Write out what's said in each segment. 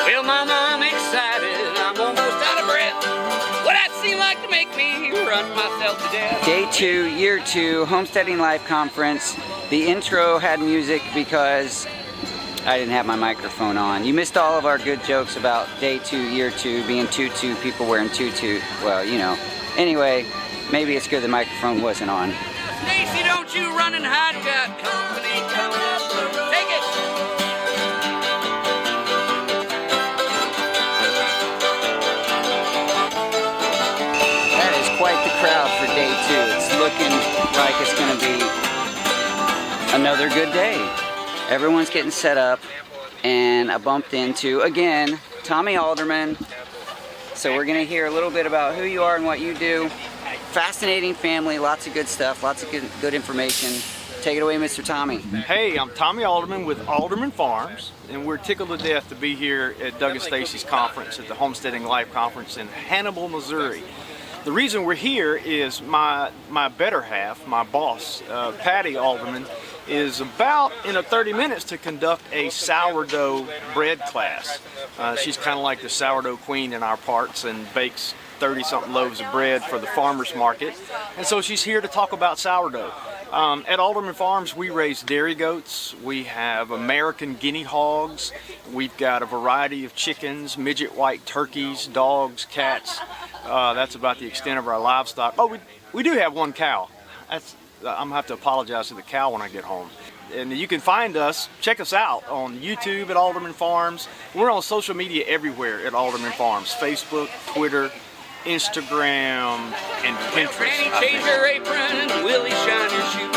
Well, Mama, I'm excited. I'm almost out of breath. Would that seem like to make me run myself to death? Day 2, Year 2, Homesteading Life Conference. The intro had music because I didn't have my microphone on. You missed all of our good jokes about Day 2, Year 2, being tutu, people wearing tutu. Well, you know. Anyway, maybe it's good the microphone wasn't on. Stacy, don't you run and hide. Got company coming up the road. Take it. That is quite the crowd for Day 2. It's looking like it's going to be another good day. Everyone's getting set up, and I bumped into, again, Tommy Alderman. So we're going to hear a little bit about who you are and what you do. Fascinating family, lots of good stuff, lots of good information. Take it away, Mr. Tommy. Hey, I'm Tommy Alderman with Alderman Farms, and we're tickled to death to be here at DOUG STACY's conference at the Homesteading Life Conference in Hannibal, Missouri. The reason we're here is my better half, my boss, Patty Alderman, is about in 30 minutes to conduct a sourdough bread class. She's kind of like the sourdough queen in our parts and bakes 30-something loaves of bread for the farmers market. And so she's here to talk about sourdough. At Alderman Farms, we raise dairy goats, we have American guinea hogs, we've got a variety of chickens, midget white turkeys, dogs, cats. That's about the extent of our livestock. Oh, we do have one cow. I'm gonna have to apologize to the cow when I get home. And you can find us, check us out on YouTube at Alderman Farms. We're on social media everywhere at Alderman Farms. Facebook, Twitter, Instagram, and Pinterest. Granny, change your apron, Willie, shine your shoes.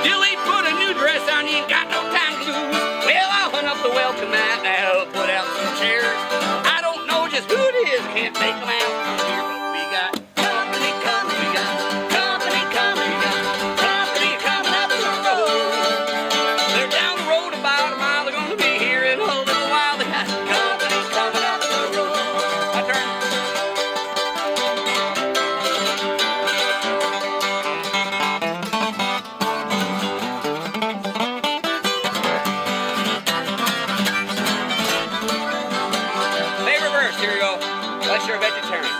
Dilly, put a new dress on, you ain't got no time to lose. Well, I'll hunt up the welcome mat, now put out some chairs. I don't know just who it is, can't make them out here, but we got company coming, we got company coming, we got company coming up the road. They're down the road about a mile, they're gonna be here in a little while. They got company coming up the road. My turn. Here we go. Unless you're a vegetarian.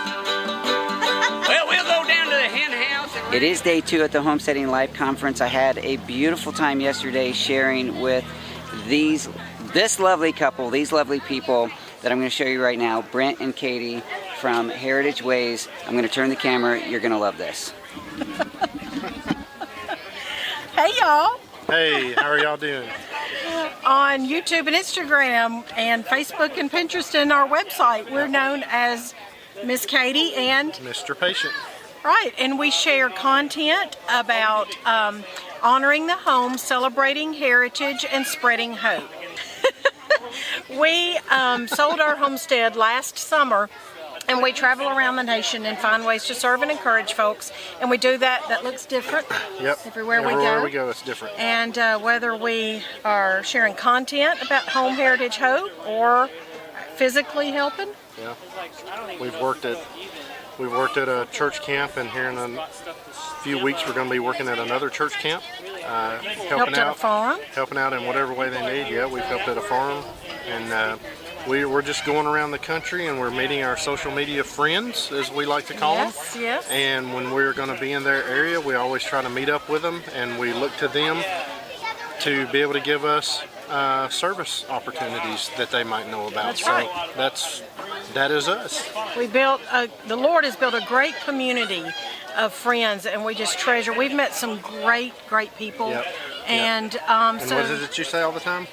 Well, we'll go down to the hen house. It is Day 2 at the Homesteading Life Conference. I had a beautiful time yesterday sharing with this lovely couple, these lovely people that I'm going to show you right now, Brent and Katie from Heritage Ways. I'm going to turn the camera. You're going to love this. Hey y'all! Hey, how are y'all doing? On YouTube and Instagram and Facebook and Pinterest and our website, we're known as Miss Katie and Mr. Patient. Right, and we share content about honoring the home, celebrating heritage, and spreading hope. We sold our homestead last summer, and we travel around the nation and find ways to serve and encourage folks, and we do that. That looks different. Yep. Everywhere we go, it's different. And whether we are sharing content about home heritage hope or physically helping. Yeah. We've worked at a church camp, and here in a few weeks we're going to be working at another church camp, helping at a farm. Helping out in whatever way they need. Yeah, we've helped at a farm, and we're just going around the country, and we're meeting our social media friends, as we like to call them. Yes. And when we're going to be in their area, we always try to meet up with them, and we look to them to be able to give us service opportunities that they might know about. That's right. That is us. The Lord has built a great community of friends, and we just treasure. We've met some great people. Yep. And and what is it that you say all the time?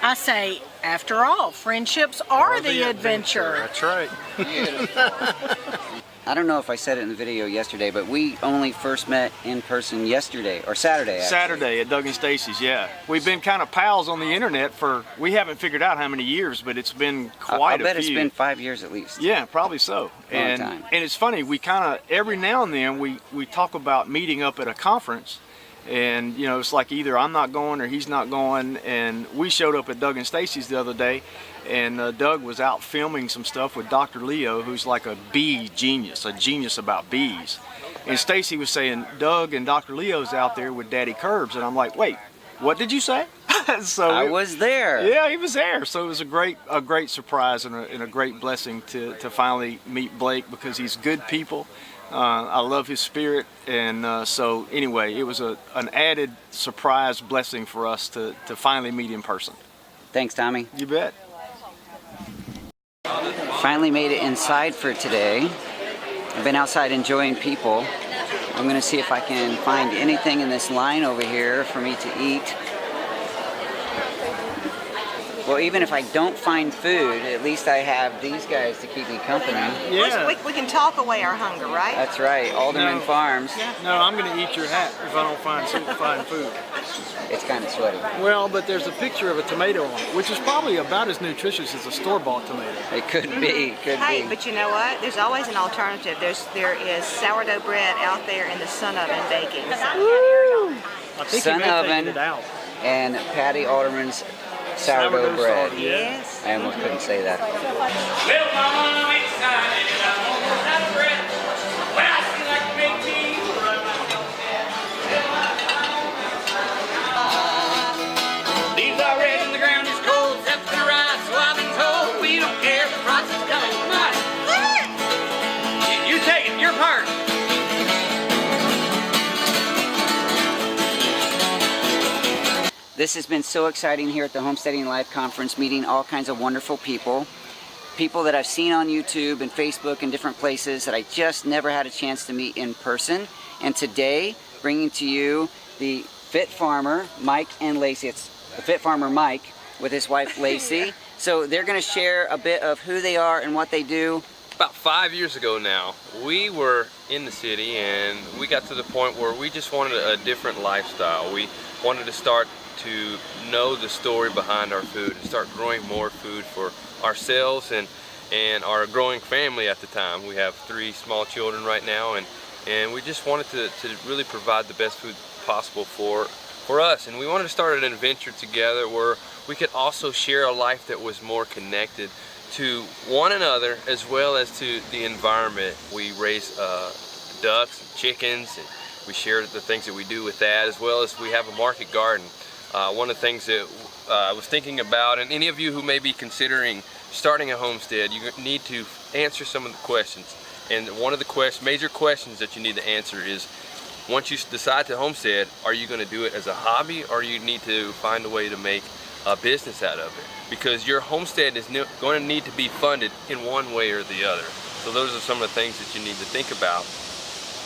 I say, after all, friendships are the adventure. That's right. I don't know if I said it in the video yesterday, but we only first met in person yesterday, or Saturday actually. Saturday at DOUG STACY's, yeah. We've been kind of pals on the internet we haven't figured out how many years, but it's been quite a few. I bet it's been 5 years at least. Yeah, probably so. Long time. And it's funny, we kind of, every now and then, we talk about meeting up at a conference, and you know, it's like either I'm not going or he's not going, and we showed up at DOUG STACY's the other day, and Doug was out filming some stuff with Dr. Leo, who's like a bee genius, a genius about bees. And Stacy was saying, Doug and Dr. Leo's out there with Daddykirbs. And I'm like, wait, what did you say? So I was there. Yeah, he was there. So it was a great surprise and a great blessing to finally meet Blake, because he's good people. I love his spirit, and so anyway, it was an added surprise blessing for us to finally meet in person. Thanks, Tommy. You bet. Finally made it inside for today. I've been outside enjoying people. I'm gonna see if I can find anything in this line over here for me to eat. Well, even if I don't find food, at least I have these guys to keep me company. Yeah. We can talk away our hunger, right? That's right, Alderman Farms. No, I'm going to eat your hat if I don't find food. It's kind of sweaty. Well, but there's a picture of a tomato on it, which is probably about as nutritious as a store-bought tomato. It could be, Hey, but you know what? There's always an alternative. There is sourdough bread out there in the sun oven baking. I think Sun you may have oven. taken it out. And Patty Alderman's sourdough bread. Yes. I almost couldn't say that. Well, Mama, I'm excited and I'm almost out of breath. When I see like a big bee run my leaves are red and the ground is cold, except for the rice, so I've been told we don't care if the frost is coming from us. You take it, your part. This has been so exciting here at the Homesteading Life Conference, meeting all kinds of wonderful people. People that I've seen on YouTube and Facebook and different places that I just never had a chance to meet in person. And today, bringing to you the Fit Farmer, Mike and Lacey. It's the Fit Farmer Mike with his wife Lacey. So they're going to share a bit of who they are and what they do. About 5 years ago now, we were in the city and we got to the point where we just wanted a different lifestyle. We wanted to start to know the story behind our food and start growing more food for ourselves and our growing family at the time. We have 3 small children right now, and we just wanted to really provide the best food possible for us. And we wanted to start an adventure together where we could also share a life that was more connected to one another as well as to the environment. We raise ducks and chickens, and we share the things that we do with that, as well as we have a market garden. One of the things that I was thinking about, and any of you who may be considering starting a homestead, you need to answer some of the questions. And one of the major questions that you need to answer is, once you decide to homestead, are you going to do it as a hobby, or you need to find a way to make a business out of it? Because your homestead is going to need to be funded in one way or the other. So those are some of the things that you need to think about.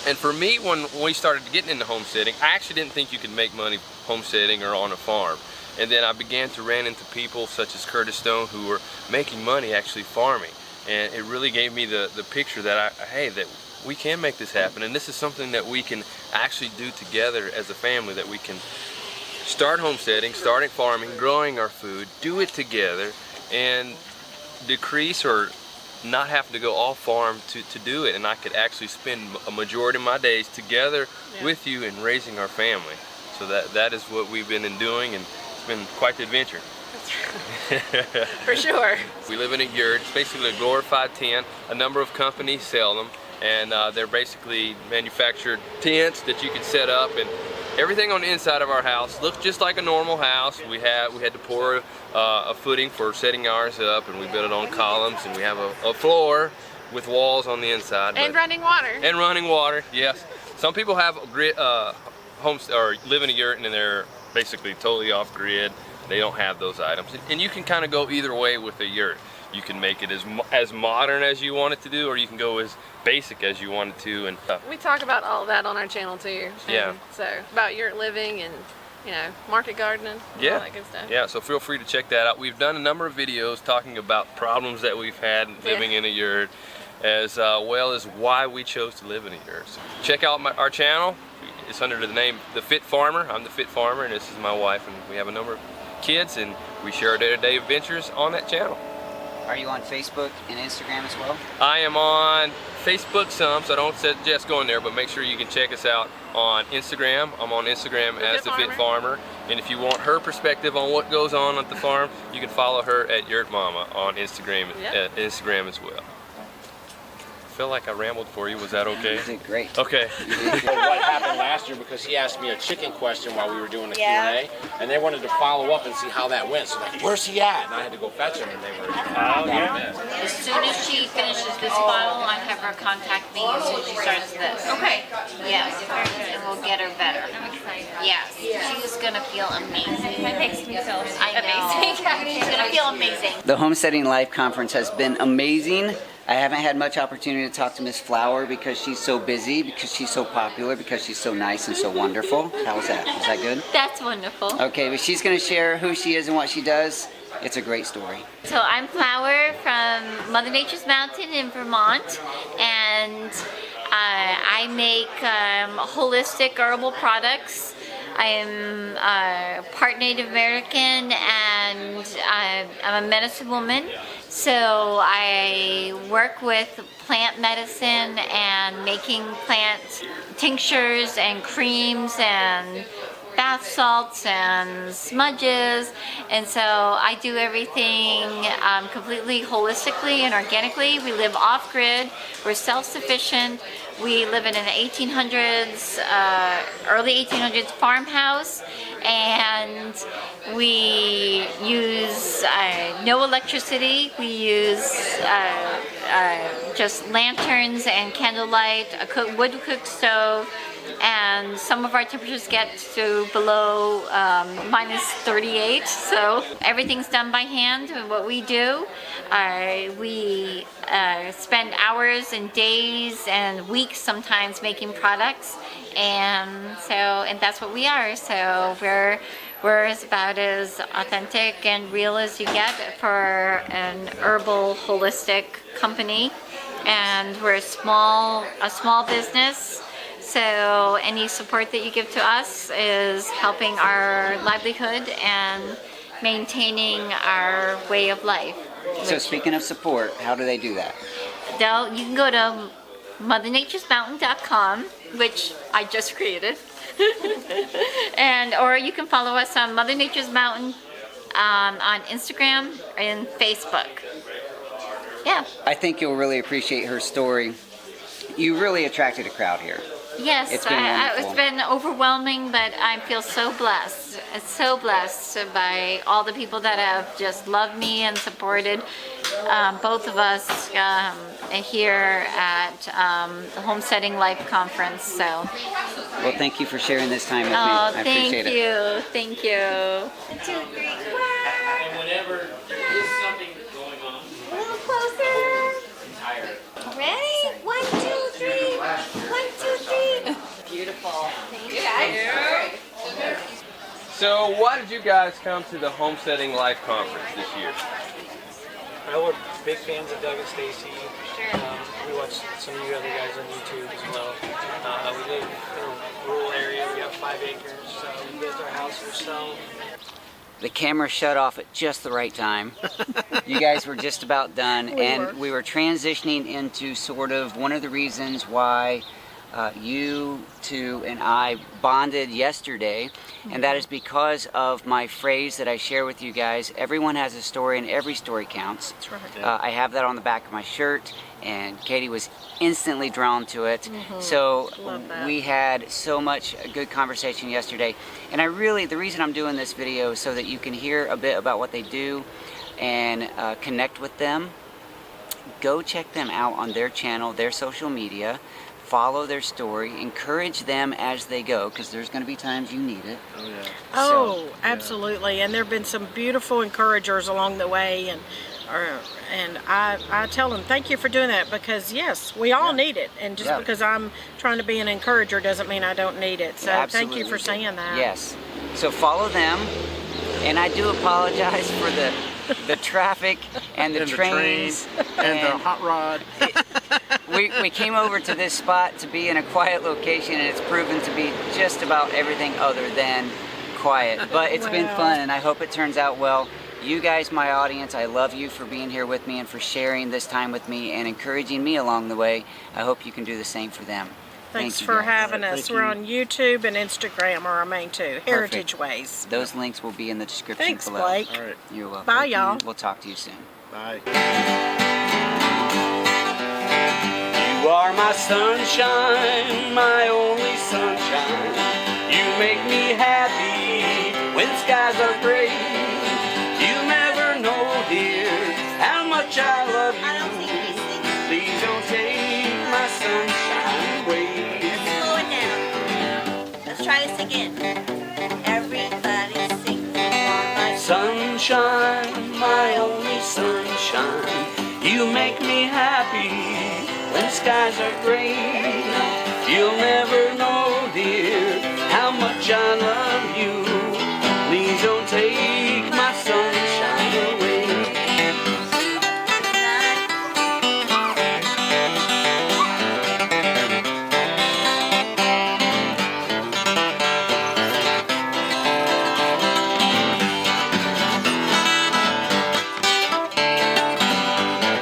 And for me, when we started getting into homesteading, I actually didn't think you could make money homesteading or on a farm. And then I began to run into people such as Curtis Stone who were making money actually farming. And it really gave me the picture that, that we can make this happen. And this is something that we can actually do together as a family, that we can start homesteading, starting farming, growing our food, do it together, and decrease or not having to go off farm to do it. And I could actually spend a majority of my days together with you and raising our family. So that is what we've been doing, and it's been quite the adventure. For sure. We live in a yurt. It's basically a glorified tent. A number of companies sell them, and they're basically manufactured tents that you can set up, and everything on the inside of our house looks just like a normal house. We had to pour a footing for setting ours up, and we built it on columns, and we have a floor with walls on the inside. And running water. And running water, yes. Some people have homes or live in a yurt and they're basically totally off grid. They don't have those items, and you can kind of go either way with a yurt. You can make it as modern as you want it to do, or you can go as basic as you want it to. And we talk about all of that on our channel too. Yeah. So about yurt living and market gardening, and all that good stuff. Yeah, so feel free to check that out. We've done a number of videos talking about problems that we've had living in a yurt, as well as why we chose to live in a yurt. So check out our channel. It's under the name The Fit Farmer. I'm the Fit Farmer, and this is my wife, and we have a number of kids, and we share our day-to-day adventures on that channel. Are you on Facebook and Instagram as well? I am on Facebook some, so I don't suggest going there, but make sure you can check us out on Instagram. I'm on Instagram as The Fit Farmer, and if you want her perspective on what goes on at the farm, you can follow her at Yurt Mama on Instagram, Instagram as well. feel like I rambled for you. Was that okay? You did great. Okay. What happened last year, because he asked me a chicken question while we were doing the Q&A, and they wanted to follow up and see how that went. So like, where's he at? And I had to go fetch him, and they were. Oh yeah. As soon as she finishes this bottle, I have her contact me as soon as she starts this. Okay. Yes, and we'll get her better. I'm excited. Yes, she's gonna feel amazing. That makes me feel I know. amazing. She's gonna feel amazing. The Homesteading Life Conference has been amazing. I haven't had much opportunity to talk to Miss Flower because she's so busy, because she's so popular, because she's so nice and so wonderful. How was that? Was that good? That's wonderful. Okay, but she's going to share who she is and what she does. It's a great story. So I'm Flower from Mother Nature's Mountain in Vermont, and I make holistic herbal products. I am part Native American, and I'm a medicine woman. So I work with plant medicine and making plant tinctures and creams and bath salts and smudges, and so I do everything completely holistically and organically. We live off-grid, we're self-sufficient. We live in an 1800s, early 1800s farmhouse, and we use no electricity. We use just lanterns and candlelight, a wood cook stove, and some of our temperatures get to below minus 38, so everything's done by hand. And what we do, we spend hours and days and weeks sometimes making products, and that's what we are. So we're about as authentic and real as you get for an herbal holistic company, and we're a small business. So any support that you give to us is helping our livelihood and maintaining our way of life. So speaking of support, how do they do that? You can go to mothernaturesmountain.com, which I just created, or you can follow us on Mother Nature's Mountain on Instagram and Facebook. Yeah. I think you'll really appreciate her story. You really attracted a crowd here. Yes, it's been wonderful. It's been overwhelming, but I feel so blessed. So blessed by all the people that have just loved me and supported both of us here at the Homesteading Life Conference. So. Well, thank you for sharing this time with me. I appreciate it. Thank you. 1, 2, 3. And whenever there's something going on, A little closer. Ready? 1, 2, 3. 1, 2, 3. Beautiful. Thank you. So why did you guys come to the Homesteading Life Conference this year? Well, we're big fans of Doug and Stacy. We watch some of you other guys on YouTube as well. We live in a rural area. We have 5 acres, so we built our house ourselves. The camera shut off at just the right time. You guys were just about done, we were transitioning into sort of one of the reasons why you two and I bonded yesterday, and that is because of my phrase that I share with you guys: everyone has a story and every story counts. That's right. I have that on the back of my shirt, and Katie was instantly drawn to it. So we had so much good conversation yesterday, and the reason I'm doing this video is so that you can hear a bit about what they do and connect with them. Go check them out on their channel, their social media. Follow their story, encourage them as they go, because there's going to be times you need it. Oh, absolutely. And there have been some beautiful encouragers along the way, and I tell them thank you for doing that, because yes, we all need it, and just because I'm trying to be an encourager doesn't mean I don't need it. So thank you for saying that. Yes. So follow them, and I do apologize for the traffic and the trains and the hot rod. We came over to this spot to be in a quiet location, and it's proven to be just about everything other than quiet. But it's been fun, and I hope it turns out well. You guys, my audience, I love you for being here with me and for sharing this time with me and encouraging me along the way. I hope you can do the same for them. Thanks for having us. We're on YouTube and Instagram are our main two. Heritage Ways. Those links will be in the description Thanks, below. Blake. All right. You're welcome. Bye, y'all. We'll talk to you soon. Bye. You You are my sunshine, my only sunshine. You make me happy when skies are gray. You never know, dear, how much I love you. Please don't take my sunshine away. Let's slow it down. Let's try this again. Everybody sing. You are my sunshine, my only sunshine. You make me happy when skies are gray. You'll never know, dear, how much I love you.